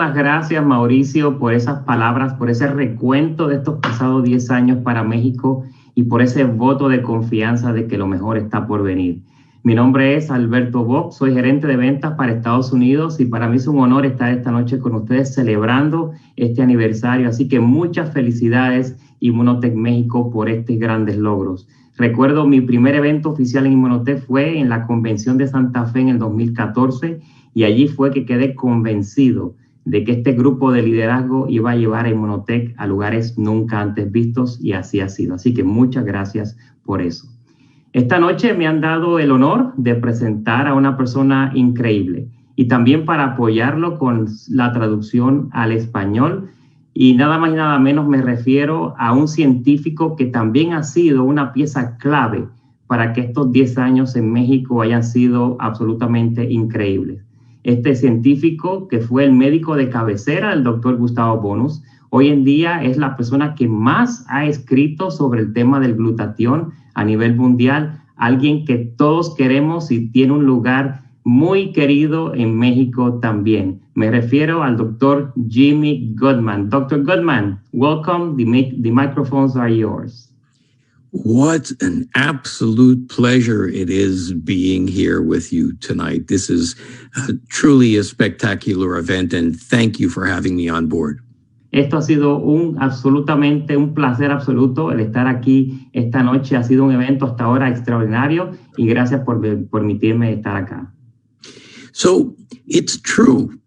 Muchas gracias, Mauricio, por esas palabras, por ese recuento de estos pasados 10 años para México y por ese voto de confianza de que lo mejor está por venir. Mi nombre es Alberto Bock, soy gerente de ventas para Estados Unidos y para mí es un honor estar esta noche con ustedes celebrando este aniversario. Así que muchas felicidades, IMMUNOTEC México, por estos grandes logros. Recuerdo mi primer evento oficial en IMMUNOTEC fue en la Convención de Santa Fe en el 2014 y allí fue que quedé convencido de que este grupo de liderazgo iba a llevar a IMMUNOTEC a lugares nunca antes vistos y así ha sido. Así que muchas gracias por eso. Esta noche me han dado el honor de presentar a una persona increíble y también para apoyarlo con la traducción al español. Y nada más y nada menos me refiero a un científico que también ha sido una pieza clave para que estos 10 años en México hayan sido absolutamente increíbles. Este científico, que fue el médico de cabecera del doctor Gustavo Bonus, hoy en día es la persona que más ha escrito sobre el tema del glutatión a nivel mundial, alguien que todos queremos y tiene un lugar muy querido en México también. Me refiero al doctor Jimmy Goodman. Dr. Goodman, welcome. The microphones are yours. What an absolute pleasure it is being here with you tonight. This is truly a spectacular event, and thank you for having me on board. Esto ha sido absolutamente un placer absoluto el estar aquí esta noche. Ha sido un evento hasta ahora extraordinario y gracias por permitirme estar acá. So it's true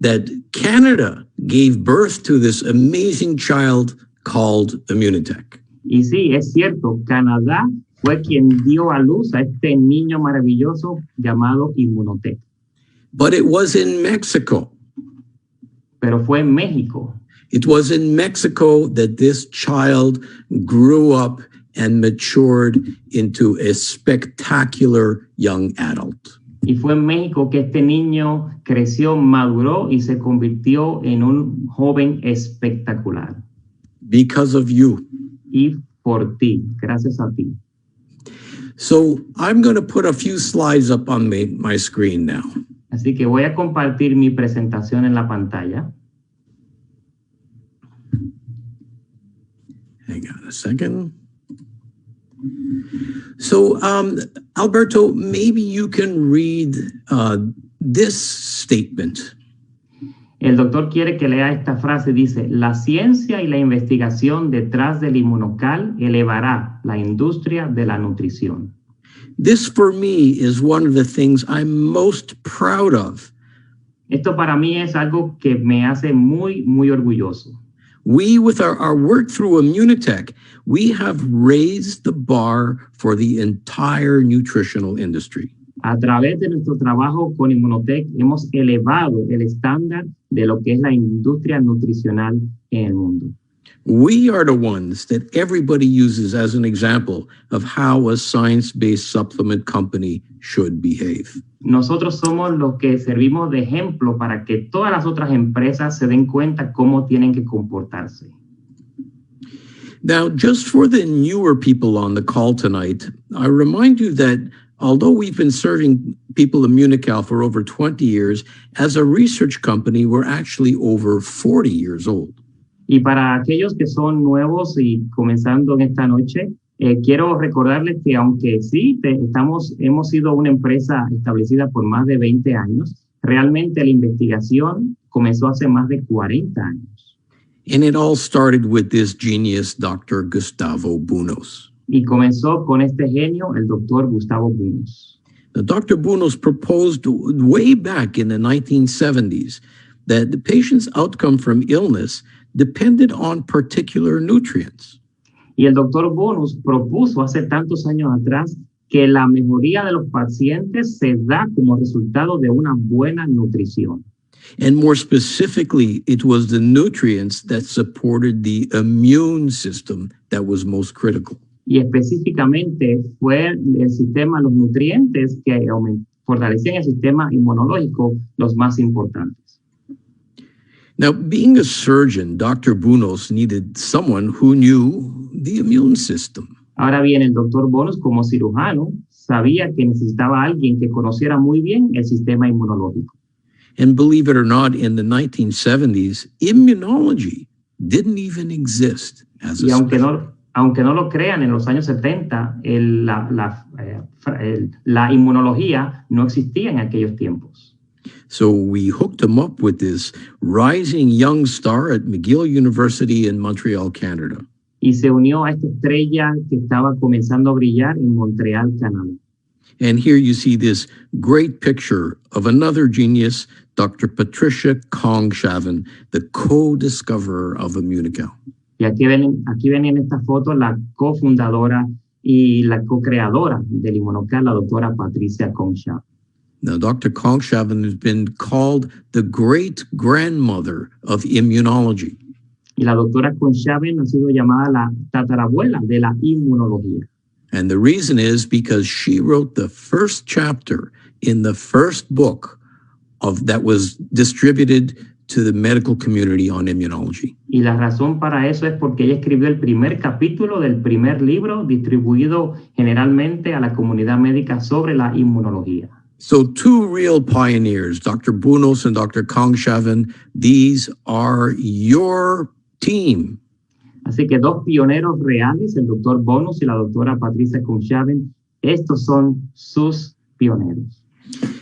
that Canada gave birth to this amazing child called IMMUNOTEC. Y sí, es cierto, Canadá fue quien dio a luz a este niño maravilloso llamado IMMUNOTEC. But it was in Mexico. Pero fue en México. It was in Mexico that this child grew up and matured into a spectacular young adult. Y fue en México que este niño creció, maduró y se convirtió en un joven espectacular. Because of you. Y por ti, gracias a ti. So I'm going to put a few slides up on my screen now. Así que voy a compartir mi presentación en la pantalla. Hang on a second. So, Alberto, maybe you can read this statement. El doctor quiere que lea esta frase, dice, la ciencia y la investigación detrás del inmunocal elevará la industria de la nutrición. This for me is one of the things I'm most proud of. Esto para mí es algo que me hace muy, muy orgulloso. We, with our work through IMMUNOTEC, we have raised the bar for the entire nutritional industry. A través de nuestro trabajo con IMMUNOTEC hemos elevado el estándar de lo que es la industria nutricional en el mundo. We are the ones that everybody uses as an example of how a science-based supplement company should behave. Nosotros somos los que servimos de ejemplo para que todas las otras empresas se den cuenta cómo tienen que comportarse. Now, just for the newer people on the call tonight, I remind you that although we've been serving people IMMUNOCAL for over 20 years, as a research company, we're actually over 40 years old. Y para aquellos que son nuevos y comenzando en esta noche, quiero recordarles que aunque sí, hemos sido una empresa establecida por más de 20 años, realmente la investigación comenzó hace más de 40 años. And it all started with this genius, Dr. Gustavo Bonus. Y comenzó con este genio, el doctor Gustavo Bonus. Now, Dr. Bonus proposed way back in the 1970s that the patient's outcome from illness depended on particular nutrients. Y el doctor Bonus propuso hace tantos años atrás que la mejoría de los pacientes se da como resultado de una buena nutrición. And more specifically, it was the nutrients that supported the immune system that was most critical. Y específicamente fue el sistema, los nutrientes que fortalecían el sistema inmunológico los más importantes. Now, being a surgeon, Dr. Bonus needed someone who knew the immune system. Ahora bien, el doctor Bonus, como cirujano, sabía que necesitaba a alguien que conociera muy bien el sistema inmunológico. And believe it or not, in the 1970s, immunology didn't even exist as a Y aunque no lo crean, en los años 70 la inmunología no existía en aquellos tiempos. So we hooked him up with this rising young star at McGill University in Montreal, Canada. Y se unió a esta estrella que estaba comenzando a brillar en Montreal, Canadá. And here you see this great picture of another genius, Dr. Patricia Kongshaven, the co-discoverer of IMMUNOCAL. Y aquí ven en esta foto la cofundadora y la co-creadora del IMMUNOCAL, la doctora Patricia Kongshaven. Now, Dr. Kongshaven has been called the great-grandmother of immunology. Y la doctora Kongshaven ha sido llamada la tatarabuela de la inmunología. And the reason is because she wrote the first chapter in the first book that was distributed to the medical community on immunology. Y la razón para eso es porque ella escribió el primer capítulo del primer libro distribuido generalmente a la comunidad médica sobre la inmunología. So two real pioneers, Dr. Bunos and Dr. Kongshaven, these are your team. Así que dos pioneros reales, el doctor Bonus y la doctora Patricia Kongshaven, estos son sus pioneros.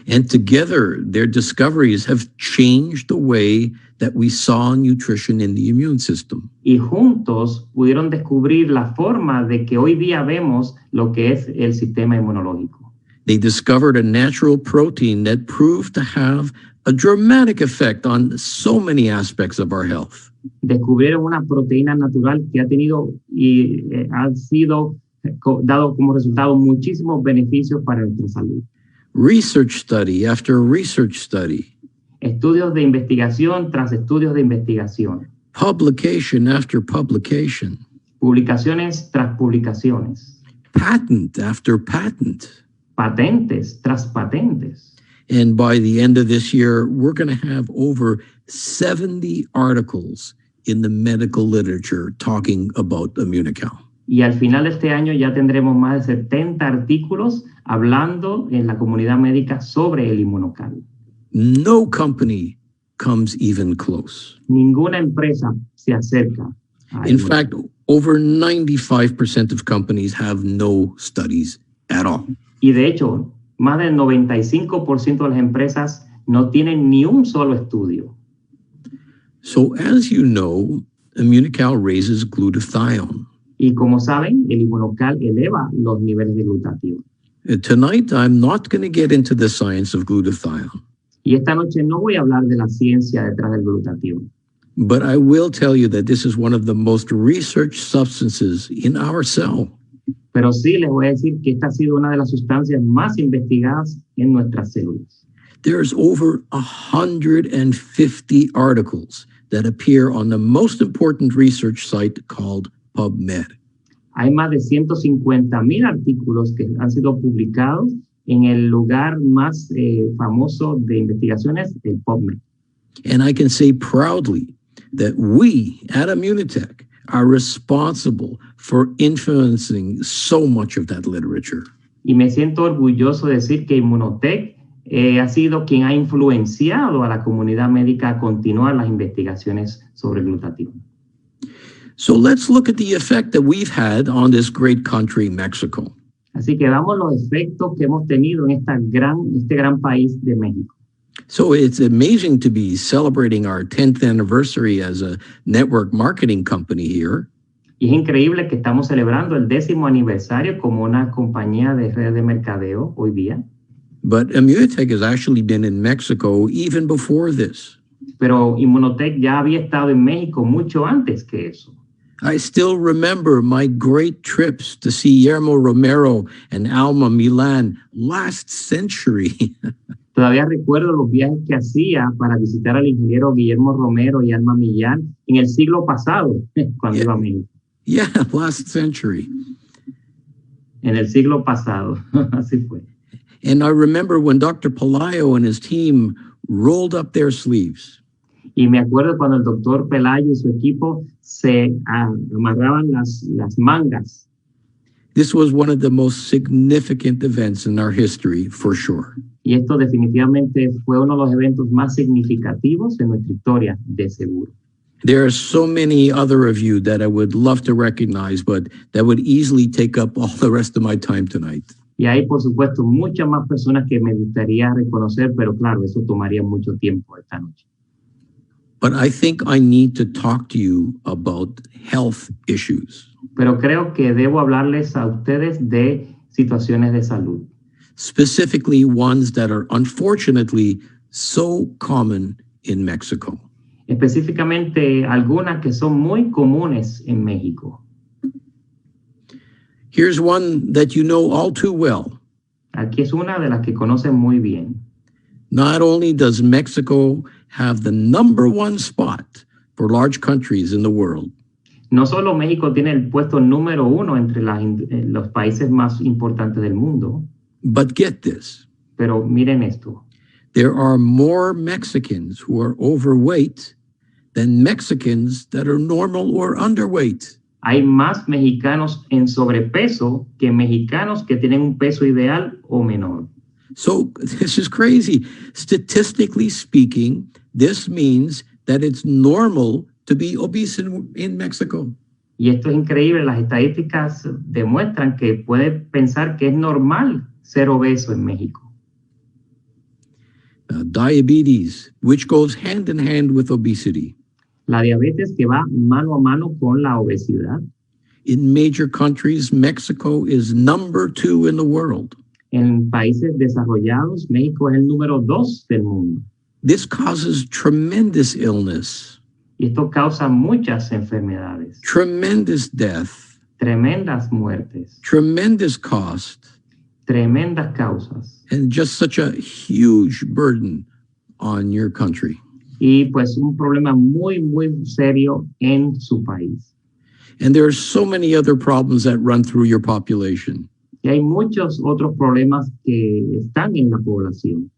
And together, their discoveries have changed the way that we saw nutrition in the immune system. Y juntos pudieron descubrir la forma de que hoy día vemos lo que es el sistema inmunológico. They discovered a natural protein that proved to have a dramatic effect on so many aspects of our health. Descubrieron una proteína natural que ha tenido y ha sido dado como resultado muchísimos beneficios para nuestra salud. Research study after research study. Estudios de investigación tras estudios de investigación. Publication after publication. Publicaciones tras publicaciones. Patent after patent. Patentes tras patentes. And by the end of this year, we're going to have over 70 articles in the medical literature talking about IMMUNOCAL. Y al final de este año ya tendremos más de 70 artículos hablando en la comunidad médica sobre el IMMUNOCAL. No company comes even close. Ninguna empresa se acerca. In fact, over 95% of companies have no studies at all. Y de hecho, más del 95% de las empresas no tienen ni un solo estudio. So as you know, IMMUNOCAL raises glutathione. Y como saben, el IMMUNOCAL eleva los niveles de glutatión. Tonight, I'm not going to get into the science of glutathione. Y esta noche no voy a hablar de la ciencia detrás del glutatión. But I will tell you that this is one of the most researched substances in our cell. Pero sí les voy a decir que esta ha sido una de las sustancias más investigadas en nuestras células. There's over 150 articles that appear on the most important research site called PubMed. Hay más de 150,000 artículos que han sido publicados en el lugar más famoso de investigaciones, el PubMed. And I can say proudly that we at IMMUNOTEC are responsible for influencing so much of that literature. Y me siento orgulloso de decir que IMMUNOTEC ha sido quien ha influenciado a la comunidad médica a continuar las investigaciones sobre glutatión. So let's look at the effect that we've had on this great country, Mexico. Así que veamos los efectos que hemos tenido en este gran país de México. So it's amazing to be celebrating our 10th anniversary as a network marketing company here. Y es increíble que estamos celebrando el 10º aniversario como una compañía de red de mercadeo hoy día. But IMMUNOTEC has actually been in Mexico even before this. Pero IMMUNOTEC ya había estado en México mucho antes que eso. I still remember my great trips to see Guillermo Romero and Alma Milan last century. Todavía recuerdo los viajes que hacía para visitar al ingeniero Guillermo Romero y Alma Millán en el siglo pasado, cuando iba a México. Yeah, last century. En el siglo pasado, así fue. And I remember when Dr. Pelayo and his team rolled up their sleeves. Y me acuerdo cuando el doctor Pelayo y su equipo se amarraban las mangas. This was one of the most significant events in our history, for sure. Y esto definitivamente fue uno de los eventos más significativos en nuestra historia, de seguro. There are so many other of you that I would love to recognize, but that would easily take up all the rest of my time tonight. Y hay, por supuesto, muchas más personas que me gustaría reconocer, pero claro, eso tomaría mucho tiempo esta noche. But I think I need to talk to you about health issues, Pero creo que debo hablarles a ustedes de situaciones de salud, specifically ones that are unfortunately so common in Mexico. específicamente algunas que son muy comunes en México. Here's one that you know all too well. Aquí es una de las que conocen muy bien. Not only does Mexico have the #1 spot for large countries in the world, No solo México tiene el puesto número 1 entre los países más importantes del mundo, but get this, pero miren esto. there are more Mexicans who are overweight than Mexicans that are normal or underweight. Hay más mexicanos en sobrepeso que mexicanos que tienen un peso ideal o menor. So this is crazy. Statistically speaking, this means that it's normal to be obese in Mexico. Y esto es increíble. Las estadísticas demuestran que puede pensar que es normal ser obeso en México. Diabetes, which goes hand in hand with obesity. La diabetes que va mano a mano con la obesidad. In major countries, Mexico is #2 in the world. En países desarrollados, México es el número 2 del mundo. This causes tremendous illness, Y esto causa muchas enfermedades, tremendous death, tremendas muertes, tremendous cost, tremendas causas. and just such a huge burden on your country. Y pues un problema muy, muy serio en su país. And there are so many other problems that run through your population. Y hay muchos otros problemas que están en la población.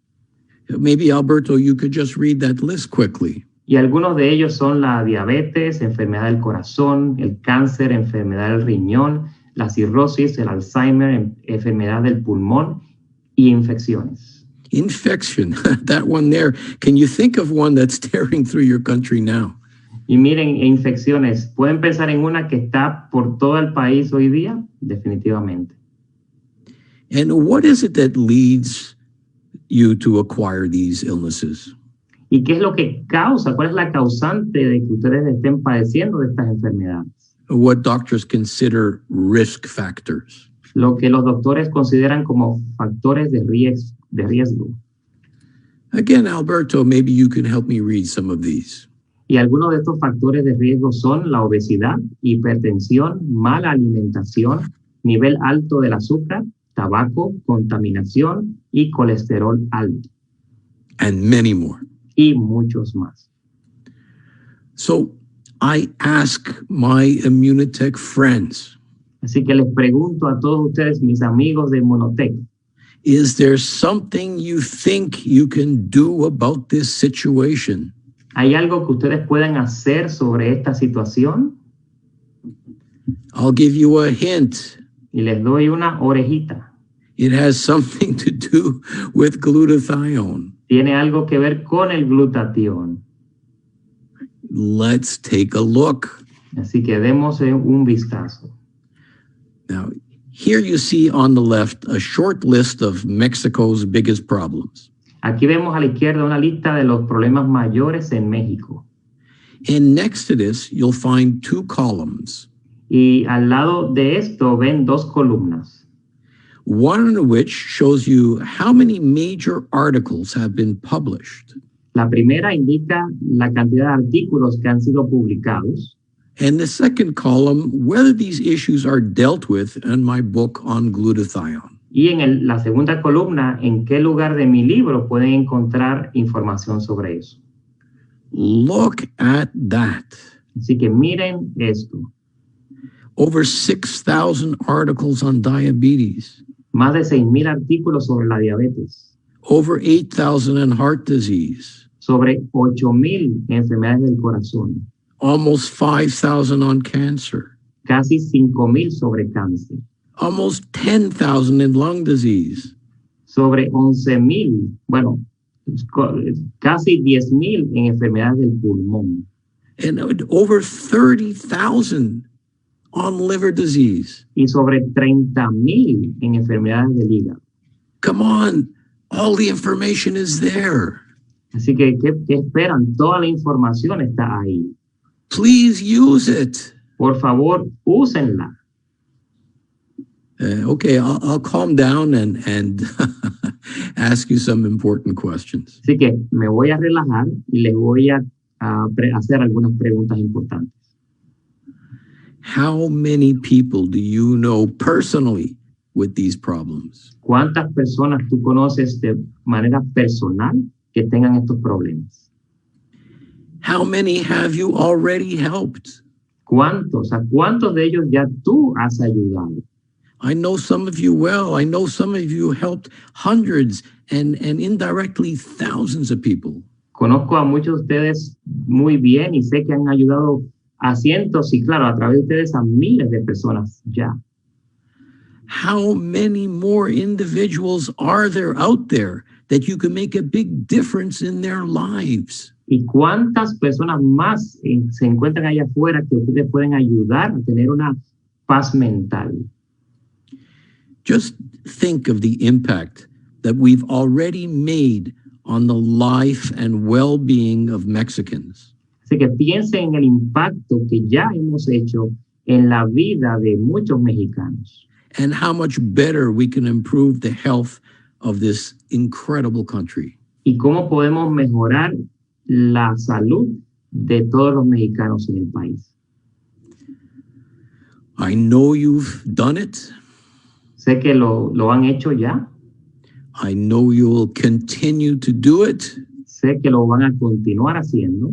Maybe, Alberto, you could just read that list quickly. Y algunos de ellos son la diabetes, enfermedad del corazón, el cáncer, enfermedad del riñón, la cirrosis, el Alzheimer, enfermedad del pulmón y infecciones. Infection, that one there. Can you think of one that's tearing through your country now? Y miren, infecciones, ¿pueden pensar en una que está por todo el país hoy día? Definitivamente. And what is it that leads you to acquire these illnesses? ¿Y qué es lo que causa? ¿Cuál es la causante de que ustedes estén padeciendo de estas enfermedades? What doctors consider risk factors. Lo que los doctores consideran como factores de riesgo. Again, Alberto, maybe you can help me read some of these. Y algunos de estos factores de riesgo son la obesidad, hipertensión, mala alimentación, nivel alto del azúcar, tabaco, contaminación y colesterol alto. And many more. Y muchos más. So I ask my IMMUNOTEC friends, Así que les pregunto a todos ustedes, mis amigos de IMMUNOTEC, is there something you think you can do about this situation? ¿hay algo que ustedes puedan hacer sobre esta situación? I'll give you a hint. Y les doy una orejita. It has something to do with glutathione. Tiene algo que ver con el glutatión. Let's take a look. Así que demos un vistazo. Now, here you see on the left a short list of Mexico's biggest problems. Aquí vemos a la izquierda una lista de los problemas mayores en México. And next to this, you'll find 2 columns. Y al lado de esto ven 2 columnas. One of which shows you how many major articles have been published. La primera indica la cantidad de artículos que han sido publicados. And the second column, whether these issues are dealt with in my book on glutathione. Y en la segunda columna, en qué lugar de mi libro pueden encontrar información sobre eso. Look at that. Así que miren esto. Over 6,000 articles on diabetes. Más de 6,000 artículos sobre la diabetes. Over 8,000 on heart disease. Sobre 8,000 enfermedades del corazón. Almost 5,000 on cancer. Casi 5,000 sobre cáncer. Almost 10,000 in lung disease. sobre 11,000, bueno, casi 10,000 en enfermedades del pulmón. And over 30,000 on liver disease. Y sobre 30,000 en enfermedades del hígado. Come on, all the information is there. Así que, ¿qué esperan? Toda la información está ahí. Please use it. Por favor, úsenla. Okay, I'll calm down and ask you some important questions. Así que me voy a relajar y les voy a hacer algunas preguntas importantes. How many people do you know personally with these problems? ¿Cuántas personas tú conoces de manera personal que tengan estos problemas? How many have you already helped? ¿Cuántos? ¿A cuántos de ellos ya tú has ayudado? I know some of you well. I know some of you helped hundreds and indirectly thousands of people. Conozco a muchos de ustedes muy bien y sé que han ayudado a cientos y, claro, a través de ustedes a miles de personas ya. How many more individuals are there out there that you can make a big difference in their lives? ¿Y cuántas personas más se encuentran allá afuera que ustedes pueden ayudar a tener una paz mental? Just think of the impact that we've already made on the life and well-being of Mexicans. Así que piensen en el impacto que ya hemos hecho en la vida de muchos mexicanos. And how much better we can improve the health of this incredible country. Y cómo podemos mejorar la salud de todos los mexicanos en el país. I know you've done it. Sé que lo han hecho ya. I know you'll continue to do it. Sé que lo van a continuar haciendo.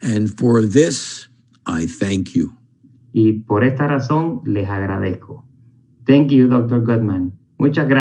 And for this, I thank you. Y por esta razón les agradezco. Thank you, Dr. Goodman. Muchas gracias.